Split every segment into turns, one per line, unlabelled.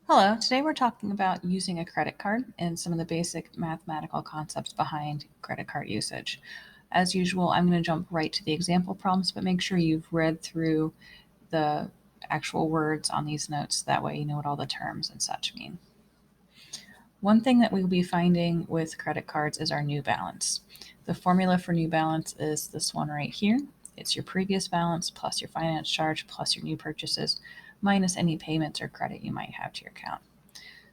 Hello, today we're talking about using a credit card and some of the basic mathematical concepts behind credit card usage. As usual, I'm going to jump right to the example problems, but make sure you've read through the actual words on these notes. That way you know what all the terms and such mean. One thing that we'll be finding with credit cards is our new balance. The formula for new balance is this one right here. It's your previous balance plus your finance charge plus your new purchases minus any payments or credit you might have to your account.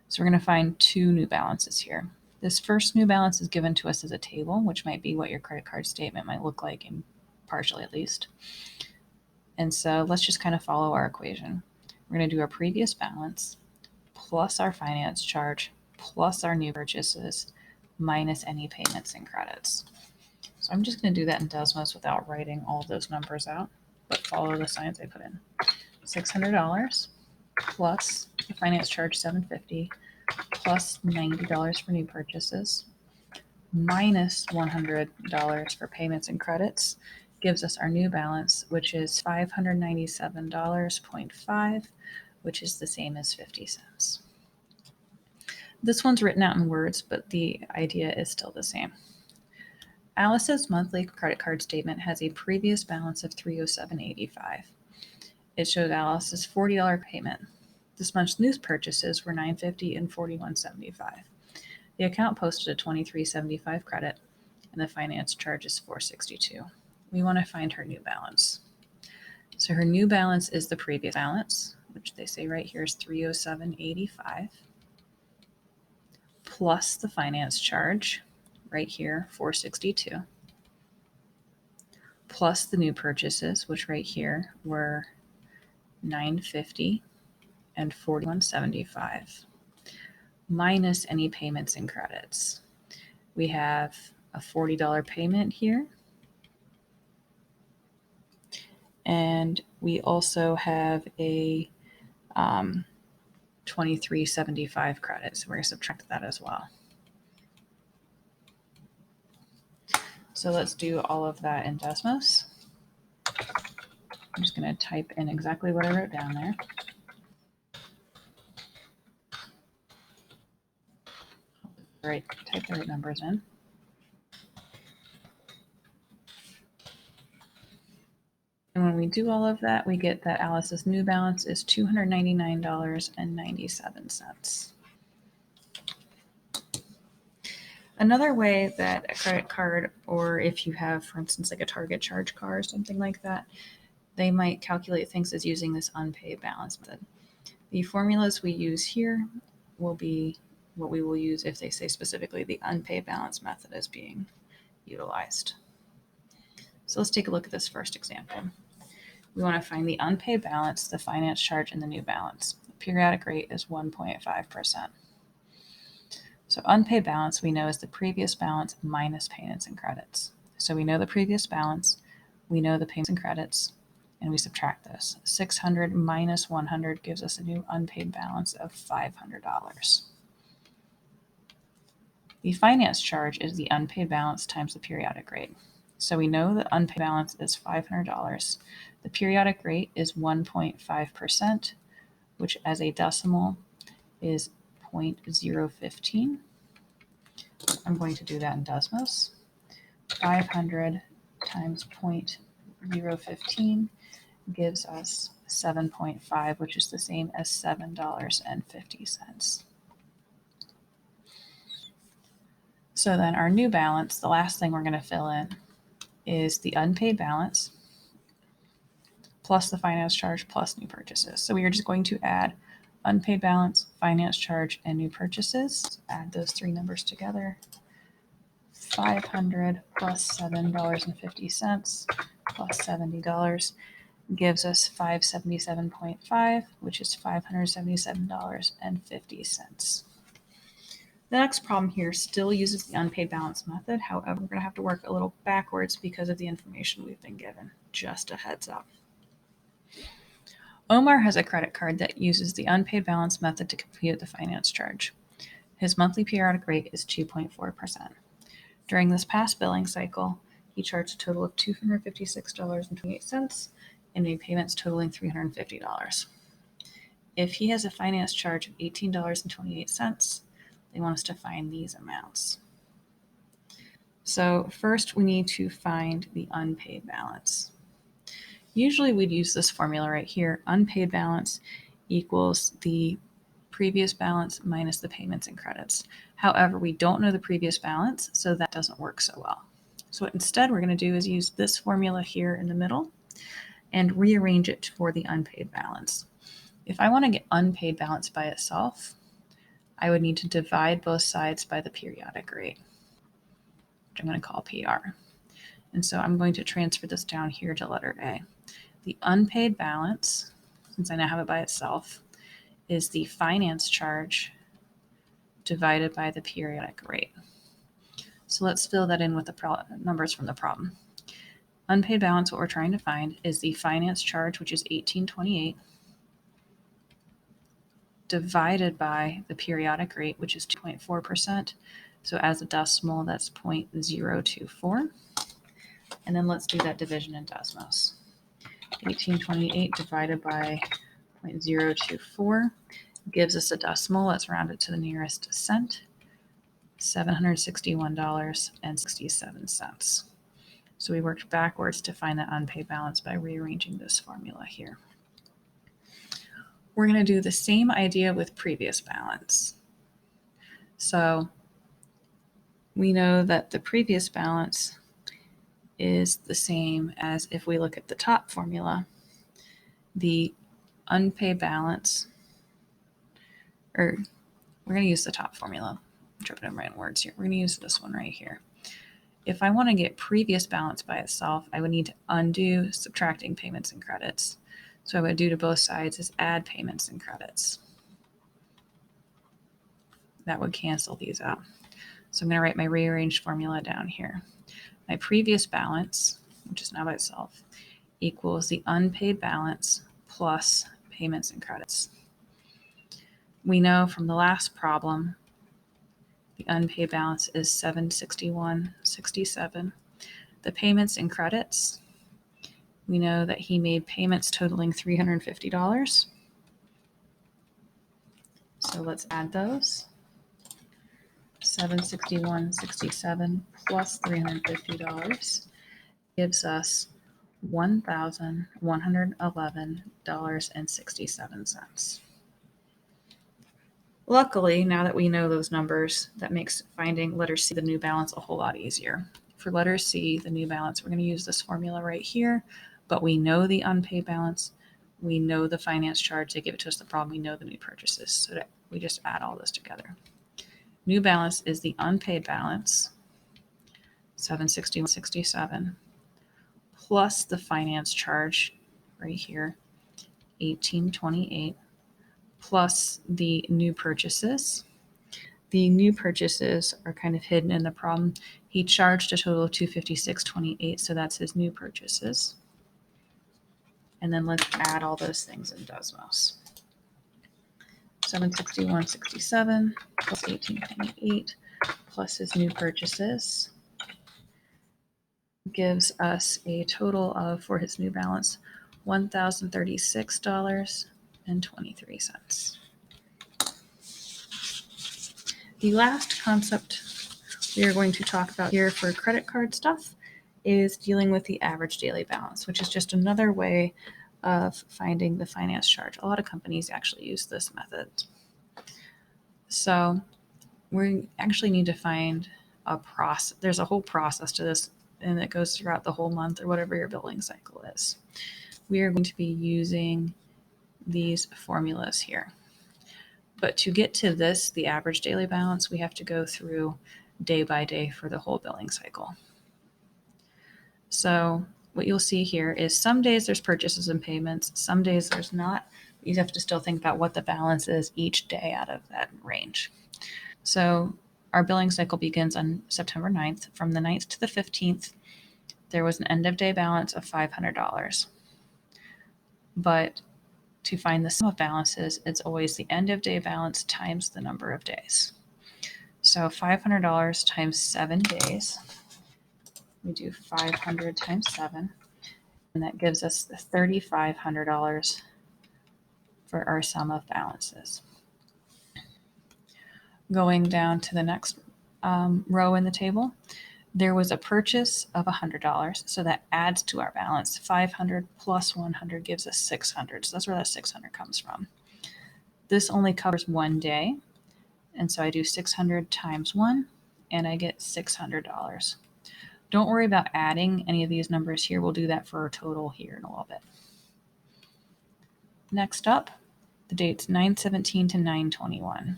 So we're going to find two new balances here. This first new balance is given to us as a table, which might be what your credit card statement might look like, in partially at least. And so let's just kind of follow our equation. We're going to do our previous balance plus our finance charge plus our new purchases minus any payments and credits. So I'm just going to do that in Desmos without writing all of those numbers out, but follow the signs I put in. $600 plus the finance charge $750 plus $90 for new purchases minus $100 for payments and credits gives us our new balance, which is $597.5, which is the same as 50 cents. This one's written out in words, but the idea is still the same. Alice's monthly credit card statement has a previous balance of $307.85. It shows Alice's $40 payment. This month's new purchases were $950 and $41.75. The account posted a $23.75 credit, and the finance charge is $462. We want to find her new balance. So her new balance is the previous balance, which they say right here is $307.85, plus the finance charge, right here, $462, plus the new purchases, which right here were $950 and $41.75, minus any payments and credits. We have a $40 payment here, and we also have a $23.75 credit, so we're going to subtract that as well. So let's do all of that in Desmos. I'm just going to type in exactly what I wrote down there. Right, type the right numbers in. And when we do all of that, we get that Alice's new balance is $299.97. Another way that a credit card, or if you have, for instance, like a Target charge card or something like that, they might calculate things as using this unpaid balance method. The formulas we use here will be what we will use if they say specifically the unpaid balance method is being utilized. So let's take a look at this first example. We want to find the unpaid balance, the finance charge, and the new balance. The periodic rate is 1.5%. So unpaid balance we know is the previous balance minus payments and credits. So we know the previous balance, we know the payments and credits, and we subtract this. 600 minus 100 gives us a new unpaid balance of $500. The finance charge is the unpaid balance times the periodic rate. So we know the unpaid balance is $500. The periodic rate is 1.5%, which as a decimal is 0.015. I'm going to do that in Desmos. 500 times 0.015 gives us 7.5, which is the same as $7.50. So then our new balance, the last thing we're going to fill in is the unpaid balance plus the finance charge plus new purchases. So we are just going to add unpaid balance, finance charge, and new purchases. Add those three numbers together. 500 plus $7.50 plus $70 gives us $577.5, which is $577.50. The next problem here still uses the unpaid balance method. However, we're going to have to work a little backwards because of the information we've been given. Just a heads up. Omar has a credit card that uses the unpaid balance method to compute the finance charge. His monthly periodic rate is 2.4%. During this past billing cycle, he charged a total of $256.28 and made payments totaling $350. If he has a finance charge of $18.28, they want us to find these amounts. So first we need to find the unpaid balance. Usually we'd use this formula right here. Unpaid balance equals the previous balance minus the payments and credits. However, we don't know the previous balance, so that doesn't work so well. So what instead we're going to do is use this formula here in the middle and rearrange it for the unpaid balance. If I want to get unpaid balance by itself, I would need to divide both sides by the periodic rate, which I'm going to call PR. And so I'm going to transfer this down here to letter A. The unpaid balance, since I now have it by itself, is the finance charge divided by the periodic rate. So let's fill that in with the numbers from the problem. Unpaid balance, what we're trying to find, is the finance charge, which is $18.28, divided by the periodic rate, which is 2.4%. So as a decimal, that's 0.024. And then let's do that division in Desmos. 1828 divided by 0.024 gives us a decimal. Let's round it to the nearest cent, $761.67. So we worked backwards to find that unpaid balance by rearranging this formula here. We're going to do the same idea with previous balance. So we know that the previous balance is the same as if we look at the top formula, the unpaid balance, or we're going to use the top formula. I'm tripping over my own words here. We're going to use this one right here. If I want to get previous balance by itself, I would need to undo subtracting payments and credits. So what I would do to both sides is add payments and credits. That would cancel these out. So I'm going to write my rearranged formula down here. My previous balance, which is now by itself, equals the unpaid balance plus payments and credits. We know from the last problem, the unpaid balance is $761.67. The payments and credits, we know that he made payments totaling $350. So let's add those. $761.67 plus $350 gives us $1,111.67. Luckily, now that we know those numbers, that makes finding letter C, the new balance, a whole lot easier. For letter C, the new balance, we're going to use this formula right here, but we know the unpaid balance, we know the finance charge, they give it to us the problem, we know the new purchases, so that we just add all this together. New balance is the unpaid balance, $761.67, plus the finance charge right here, $18.28, plus the new purchases. The new purchases are kind of hidden in the problem. He charged a total of $256.28, so that's his new purchases. And then let's add all those things in Desmos. $761.67 plus $18.28 plus his new purchases gives us a total of, for his new balance, $1,036.23. The last concept we are going to talk about here for credit card stuff is dealing with the average daily balance, which is just another way of finding the finance charge. A lot of companies actually use this method. So we actually need to find a process. There's a whole process to this, and it goes throughout the whole month or whatever your billing cycle is. We are going to be using these formulas here. But to get to this, the average daily balance, we have to go through day by day for the whole billing cycle. So what you'll see here is some days there's purchases and payments, some days there's not. You have to still think about what the balance is each day out of that range. So our billing cycle begins on September 9th. From the 9th to the 15th, there was an end of day balance of $500. But to find the sum of balances, it's always the end of day balance times the number of days. So $500 times 7 days. We do 500 times 7, and that gives us the $3,500 for our sum of balances. Going down to the next row in the table, there was a purchase of $100, so that adds to our balance. 500 plus 100 gives us 600, so that's where that 600 comes from. This only covers 1 day, and so I do 600 times 1, and I get $600. Don't worry about adding any of these numbers here. We'll do that for our total here in a little bit. Next up, the dates 9/17 to 9/21.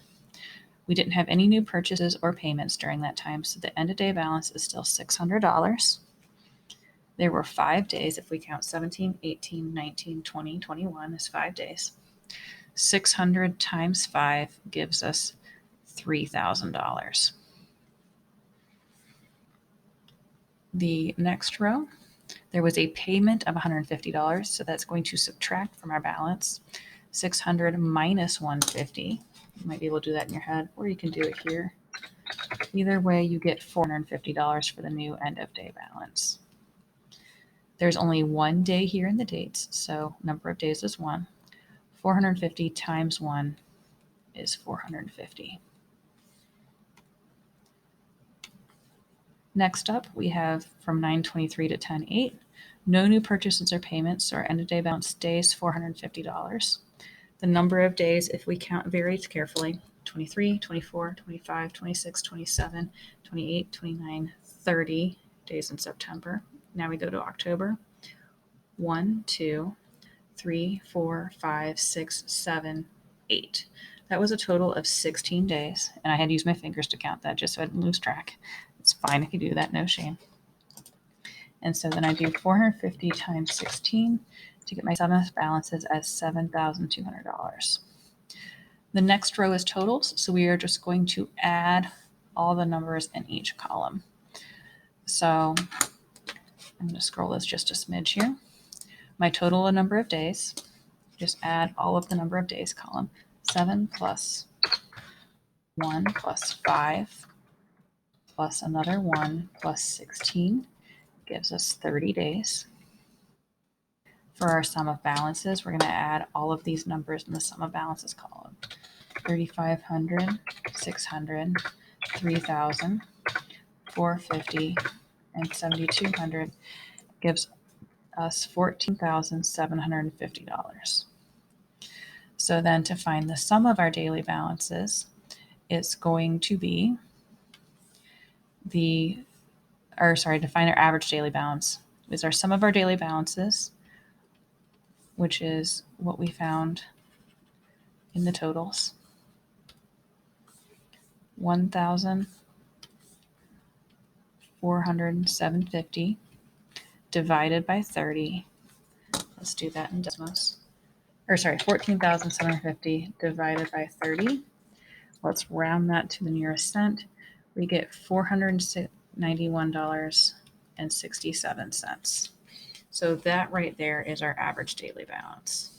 We didn't have any new purchases or payments during that time, so the end of day balance is still $600. There were 5 days if we count 17, 18, 19, 20, 21 as 5 days. 600 times 5 gives us $3,000. The next row, there was a payment of $150, so that's going to subtract from our balance. 600 minus 150. You might be able to do that in your head, or you can do it here. Either way, you get $450 for the new end of day balance. There's only 1 day here in the dates, so number of days is 1. 450 times 1 is 450. Next up, we have from 9/23 to 10/8. No new purchases or payments, so our end of day balance stays $450. The number of days, if we count very carefully, 23, 24, 25, 26, 27, 28, 29, 30 days in September. Now we go to October. 1, 2, 3, 4, 5, 6, 7, 8. That was a total of 16 days, and I had to use my fingers to count that just so I didn't lose track. It's fine if you do that, no shame. And so then I do 450 times 16 to get my sum of balances as $7,200. The next row is totals, so we are just going to add all the numbers in each column. So I'm going to scroll this just a smidge here. My total number of days, just add all of the number of days column. 7 plus 1 plus 5 plus another 1 plus 16 gives us 30 days. For our sum of balances, we're going to add all of these numbers in the sum of balances column. 3,500, 600, 3,000, 450, and 7,200 gives us $14,750. So then to find the sum of our daily balances, it's going to be to find our average daily balance is our sum of our daily balances, which is what we found in the totals. 1,407.50 divided by 30. Let's do that in Desmos. 14,750 divided by 30. Let's round that to the nearest cent. We get $491.67. So that right there is our average daily balance.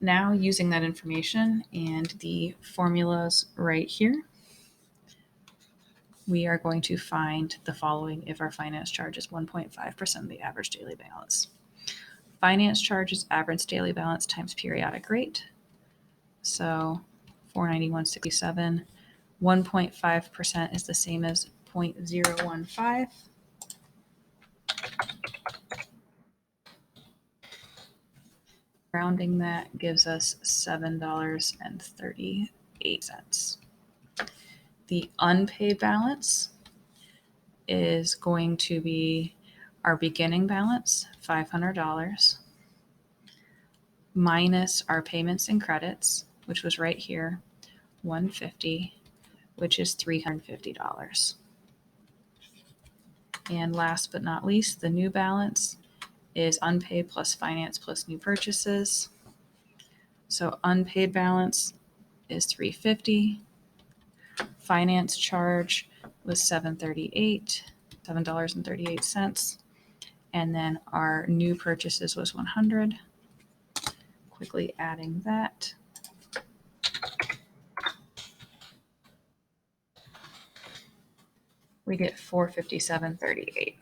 Now, using that information and the formulas right here, we are going to find the following if our finance charge is 1.5% of the average daily balance. Finance charge is average daily balance times periodic rate. So 491.67. 1.5% is the same as 0.015. Rounding that gives us $7.38. The unpaid balance is going to be our beginning balance, $500, minus our payments and credits, which was right here, $150, which is $350. And last but not least, the new balance is unpaid plus finance plus new purchases. So unpaid balance is $350. Finance charge was $7.38. And then our new purchases was $100. Quickly adding that. We get $457.38.